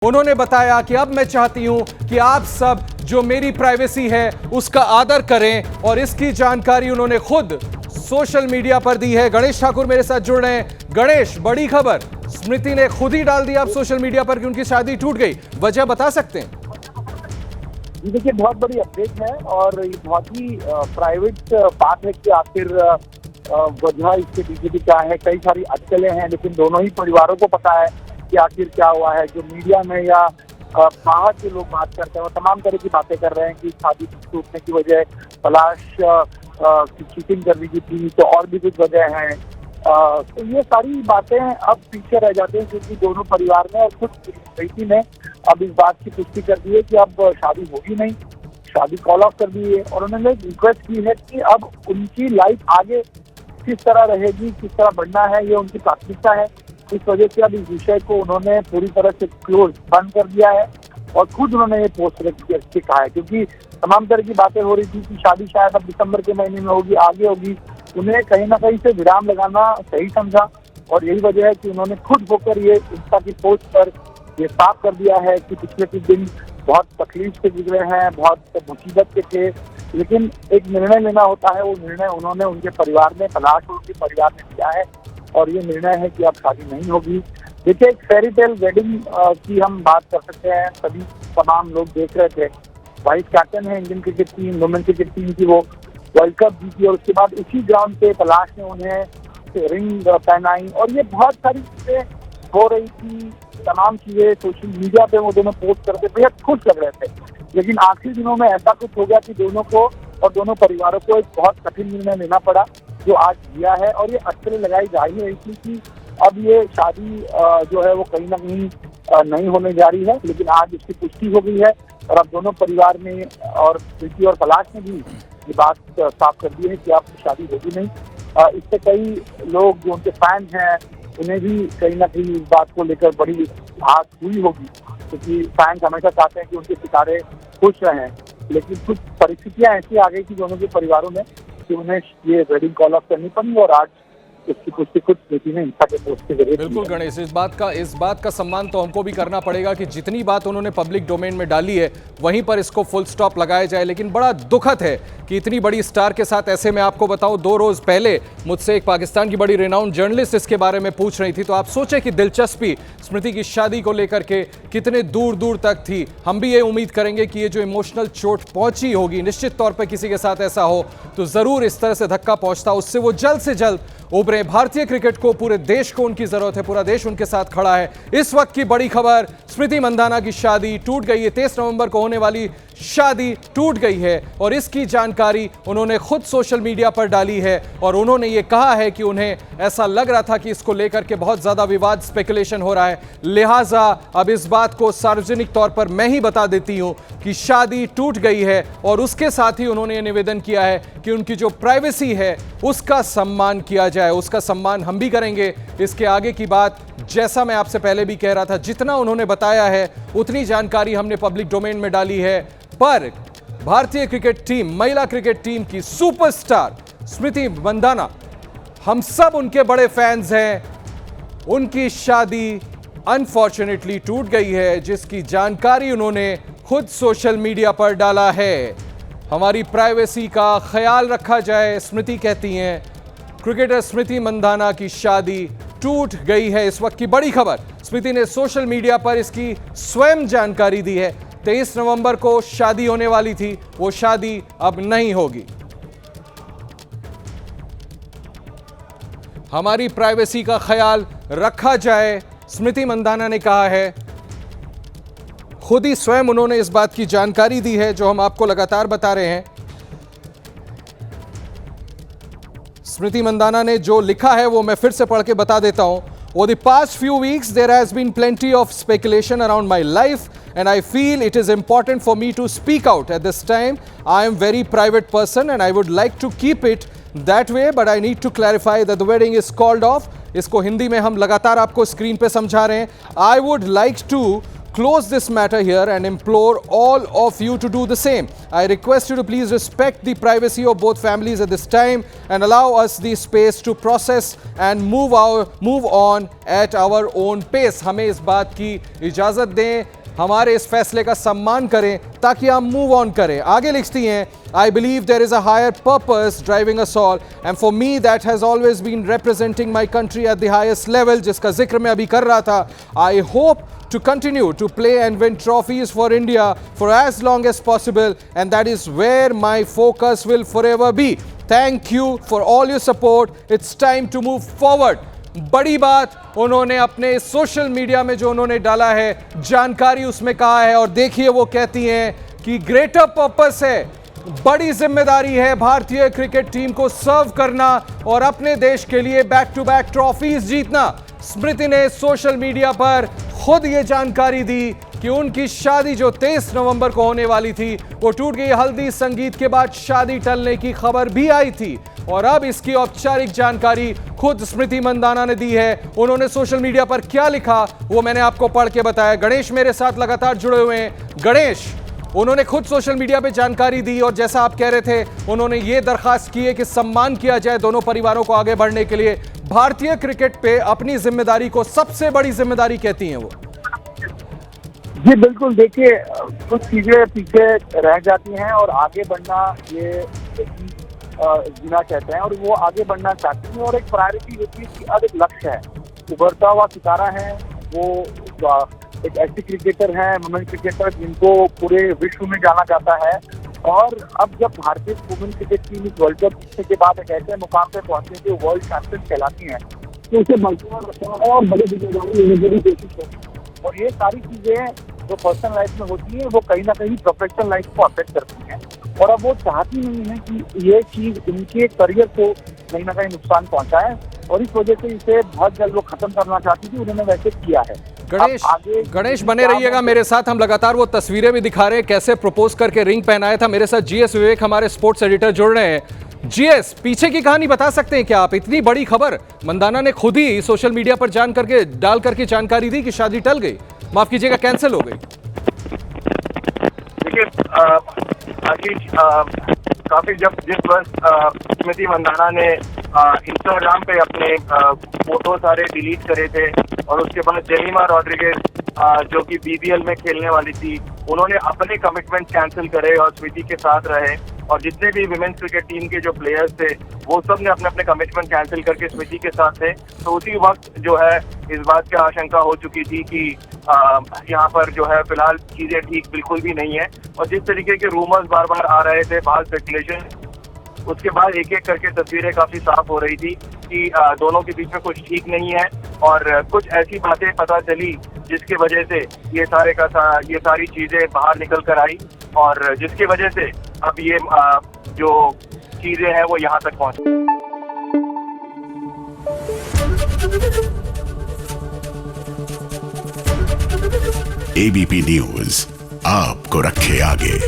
उन्होंने बताया कि अब मैं चाहती हूं कि आप सब जो मेरी प्राइवेसी है उसका आदर करें और इसकी जानकारी उन्होंने खुद सोशल मीडिया पर दी है। गणेश ठाकुर मेरे साथ जुड़ रहे हैं। गणेश, बड़ी खबर, स्मृति ने खुद ही डाल दिया अब सोशल मीडिया पर कि उनकी शादी टूट गई। वजह बता सकते हैं? देखिए, बहुत बड़ी अपडेट है और ये बहुत ही प्राइवेट बात है कि आखिर वजह इसके पीछे भी क्या है। कई सारी अटकलें हैं, लेकिन दोनों ही परिवारों को पता है कि आखिर क्या हुआ है। जो मीडिया में या बाहर के लोग बात करते हैं वो तमाम तरह की बातें कर रहे हैं कि शादी टूटने की वजह पलाश की चीटिंग कर दी थी, तो और भी कुछ वजह है। तो ये सारी बातें अब पीछे रह जाते हैं क्योंकि दोनों परिवार ने और खुद बेटी ने अब इस बात की पुष्टि कर दी है कि अब शादी होगी नहीं, शादी कॉल ऑफ कर दी है। और उन्होंने रिक्वेस्ट की है कि अब उनकी लाइफ आगे किस तरह रहेगी, किस तरह बढ़ना है, ये उनकी प्राथमिकता है। इस वजह से अब इस विषय को उन्होंने पूरी तरह से क्लोज बंद कर दिया है और खुद उन्होंने ये पोस्ट करके कहा है, क्योंकि तमाम तरह की बातें हो रही थी कि शादी शायद अब दिसंबर के महीने में होगी, आगे होगी। उन्हें कहीं ना कहीं से विराम लगाना सही समझा और यही वजह है कि उन्होंने खुद होकर ये इंस्टा की पोस्ट पर ये साफ कर दिया है कि पिछले कुछ दिन बहुत तकलीफ से गुजरे हैं, बहुत मुसीबत के थे, लेकिन एक निर्णय लेना होता है। वो निर्णय उन्होंने उनके परिवार ने, पलाश और उनके परिवार ने लिया है और ये निर्णय है कि अब शादी नहीं होगी। देखिए, एक फेरी टेल वेडिंग की हम बात कर सकते हैं। सभी तमाम लोग देख रहे थे। वाइस कैप्टन है Indian cricket team, women cricket team की, वो वर्ल्ड कप जीती और उसके बाद उसी ग्राउंड पे पलाश ने उन्हें रिंग पहनाई और ये बहुत सारी चीजें हो रही थी। तमाम चीजें सोशल मीडिया पे वो दोनों पोस्ट करते बेहद खुश लग रहे थे, लेकिन आखिरी दिनों में ऐसा कुछ हो गया कि दोनों को और दोनों परिवारों को एक बहुत कठिन निर्णय लेना पड़ा जो आज लिया है। और ये अटकलें लगाई जा ही रही थी कि अब ये शादी जो है वो कहीं ना कहीं नहीं होने जा रही है, लेकिन आज इसकी पुष्टि हो गई है और अब दोनों परिवार ने और प्रीति और पलाश ने भी ये बात साफ कर दी है कि अब शादी होगी नहीं। इससे कई लोग जो उनके फैंस हैं उन्हें भी कहीं ना कहीं इस बात को लेकर बड़ी आस हुई होगी, क्योंकि फैंस हमेशा चाहते हैं कि उनके सितारे खुश रहें, लेकिन कुछ परिस्थितियां ऐसी आ गई थी दोनों के परिवारों में कि उन्हें ये वेडिंग कॉल ऑफ करनी पड़ी और आज इसकी पुष्टि खुद बेटी ने इंस्टा के पोस्ट के जरिए। बिल्कुल गणेश, इस बात का सम्मान तो हमको भी करना पड़ेगा कि जितनी बात उन्होंने पब्लिक डोमेन में डाली है वहीं पर इसको फुल स्टॉप लगाया जाए। लेकिन बड़ा दुखद है कि इतनी बड़ी स्टार के साथ ऐसे में, आपको बताऊं, 2 रोज पहले मुझसे एक पाकिस्तान की बड़ी रेनाउंड जर्नलिस्ट इसके बारे में पूछ रही थी, तो आप सोचे कि दिलचस्पी स्मृति की शादी को लेकर के कितने दूर दूर तक थी। हम भी ये उम्मीद करेंगे कि ये जो इमोशनल चोट पहुंची होगी, निश्चित तौर पर किसी के साथ ऐसा हो तो जरूर इस तरह से धक्का पहुंचता, उससे वो जल्द से जल्द उभरे। भारतीय क्रिकेट को, पूरे देश को उनकी जरूरत है, पूरा देश उनके साथ खड़ा है। इस वक्त की बड़ी खबर, स्मृति मंदाना की शादी टूट गई है। 23 नवंबर को होने वाली शादी टूट गई है और इसकी जानकारी उन्होंने खुद सोशल मीडिया पर डाली है और उन्होंने ये कहा है कि उन्हें ऐसा लग रहा था कि इसको लेकर के बहुत ज्यादा विवाद, स्पेकुलेशन हो रहा है, लिहाजा अब इस बात को सार्वजनिक तौर पर मैं ही बता देती हूं कि शादी टूट गई है। और उसके साथ ही उन्होंने ये निवेदन किया है कि उनकी जो प्राइवेसी है उसका सम्मान किया जाए, उसका सम्मान हम भी करेंगे। इसके आगे की बात, जैसा मैं आपसे पहले भी कह रहा था, जितना उन्होंने बताया है उतनी जानकारी हमने पब्लिक डोमेन में डाली है, पर भारतीय क्रिकेट टीम, महिला क्रिकेट टीम की सुपरस्टार स्मृति मंदाना, हम सब उनके बड़े फैंस हैं, उनकी शादी अनफॉर्चुनेटली टूट गई है, जिसकी जानकारी उन्होंने खुद सोशल मीडिया पर डाला है। हमारी प्राइवेसी का ख्याल रखा जाए, स्मृति कहती हैं। क्रिकेटर स्मृति मंदाना की शादी टूट गई है। इस वक्त की बड़ी खबर, स्मृति ने सोशल मीडिया पर इसकी स्वयं जानकारी दी है। 23 नवंबर को शादी होने वाली थी, वो शादी अब नहीं होगी। हमारी प्राइवेसी का ख्याल रखा जाए, स्मृति मंदाना ने कहा है। खुद ही स्वयं उन्होंने इस बात की जानकारी दी है जो हम आपको लगातार बता रहे हैं। स्मृति मंदाना ने जो लिखा है वो मैं फिर से पढ़ के बता देता हूं। Over the past few weeks, there has been plenty of speculation around my life, and I feel it is important for me to speak out at this time. I am very private person, and I would like to keep it that way, but I need to clarify that the wedding is called off. इसको हिंदी में हम लगातार आपको screen पे समझा रहे हैं। I would like to close this matter here and implore all of you to do the same. I request you to please respect the privacy of both families at this time and allow us the space to process and move on at our own pace. हमें इस बात की इजाज़त दें, हमारे इस फैसले का सम्मान करें ताकि हम मूव ऑन करें। आगे लिखती हैं, I believe there is a higher purpose driving us all and for me that has always been representing my country at the highest level, जिसका जिक्र मैं अभी कर रहा था। I hope to continue to play and win trophies for India for as long as possible and that is where my focus will forever be. Thank you for all your support. It's time to move forward. बड़ी बात उन्होंने अपने social media में जो उन्होंने डाला है, जानकारी उसमें कहा है और देखिए वो कहती हैं कि ग्रेटर पर्पस है, बड़ी जिम्मेदारी है भारतीय क्रिकेट टीम को सर्व करना और अपने देश के लिए बैक टू बैक ट्रॉफीज जीतना। स्मृति ने सोशल मीडिया पर खुद ये जानकारी दी कि उनकी शादी जो 23 नवंबर को होने वाली थी वो टूट गई। हल्दी संगीत के बाद शादी टलने की खबर भी आई थी और अब इसकी औपचारिक जानकारी खुद स्मृति मंदाना ने दी है। उन्होंने सोशल मीडिया पर क्या लिखा वो मैंने आपको पढ़ के बताया। गणेश मेरे साथ लगातार जुड़े हुए हैं। गणेश, उन्होंने खुद सोशल मीडिया पे जानकारी दी और जैसा आप कह रहे थे उन्होंने ये दरखास्त की है कि सम्मान किया जाए दोनों परिवारों को आगे बढ़ने के लिए। भारतीय क्रिकेट पे अपनी जिम्मेदारी को सबसे बड़ी जिम्मेदारी कहती हैं वो। जी बिल्कुल, देखिए कुछ चीजें पीछे रह जाती हैं और आगे बढ़ना ये जीना कहते हैं और वो आगे बढ़ना चाहती हैं और एक प्रायोरिटी होती है कि अब एक लक्ष्य है, उभरता हुआ सितारा है, वो एक ऐसे क्रिकेटर हैं, वुमेन क्रिकेटर जिनको पूरे विश्व में जाना जाता है और अब जब भारतीय वुमेन क्रिकेट टीम इस वर्ल्ड कप जीतने के बाद एक ऐसे मुकाम पे पहुंचने के वर्ल्ड चैंपियन कहलाती हैं तो उसे बरकरार रखना और बड़ी जिम्मेदारी लेने की भी कोशिश करती है और ये सारी चीजें जो पर्सनल लाइफ में होती है वो कहीं ना कहीं प्रोफेशनल लाइफ को अफेक्ट करती हैं और अब वो चाहती नहीं है कि ये चीज उनके करियर को कहीं ना कहीं नुकसान पहुंचाए और इस वजह से इसे बहुत जल्द वो खत्म करना चाहती थी। उन्होंने वैसे किया है। गणेश बने रहिएगा मेरे साथ। हम लगातार वो तस्वीरें भी दिखा रहे हैं कैसे प्रपोज करके रिंग पहनाया था। मेरे साथ जीएस विवेक हमारे स्पोर्ट्स एडिटर जुड़ रहे हैं। जीएस, पीछे की कहानी बता सकते हैं क्या आप? इतनी बड़ी खबर मंदाना ने खुद ही सोशल मीडिया पर डाल करके जानकारी दी कि शादी टल गई, माफ कीजिएगा कैंसिल हो गई। देखिए काफी जिस वर्ष स्मृति मंदाना ने इंस्टाग्राम पे अपने फोटो सारे डिलीट करे थे और उसके बाद जेमिमा रॉड्रिगेज जो कि बीबीएल में खेलने वाली थी, उन्होंने अपने कमिटमेंट कैंसिल करे और स्मृति के साथ रहे और जितने भी विमेंस क्रिकेट टीम के जो प्लेयर्स थे वो सब ने अपने अपने कमिटमेंट कैंसिल करके स्मृति के साथ थे। तो उसी वक्त जो है इस बात की आशंका हो चुकी थी कि यहाँ पर जो है फिलहाल चीजें ठीक बिल्कुल भी नहीं है और जिस तरीके के रूमर्स बार बार आ रहे थे, बाहर स्पेकुलेशन, उसके बाद एक एक करके तस्वीरें काफी साफ हो रही थी कि दोनों के बीच में कुछ ठीक नहीं है और कुछ ऐसी बातें पता चली जिसकी वजह से ये सारी चीजें बाहर निकल कर आई और जिसकी वजह से अब ये जो चीजें हैं वो यहाँ तक पहुँची। एबीपी न्यूज आपको रखे आगे।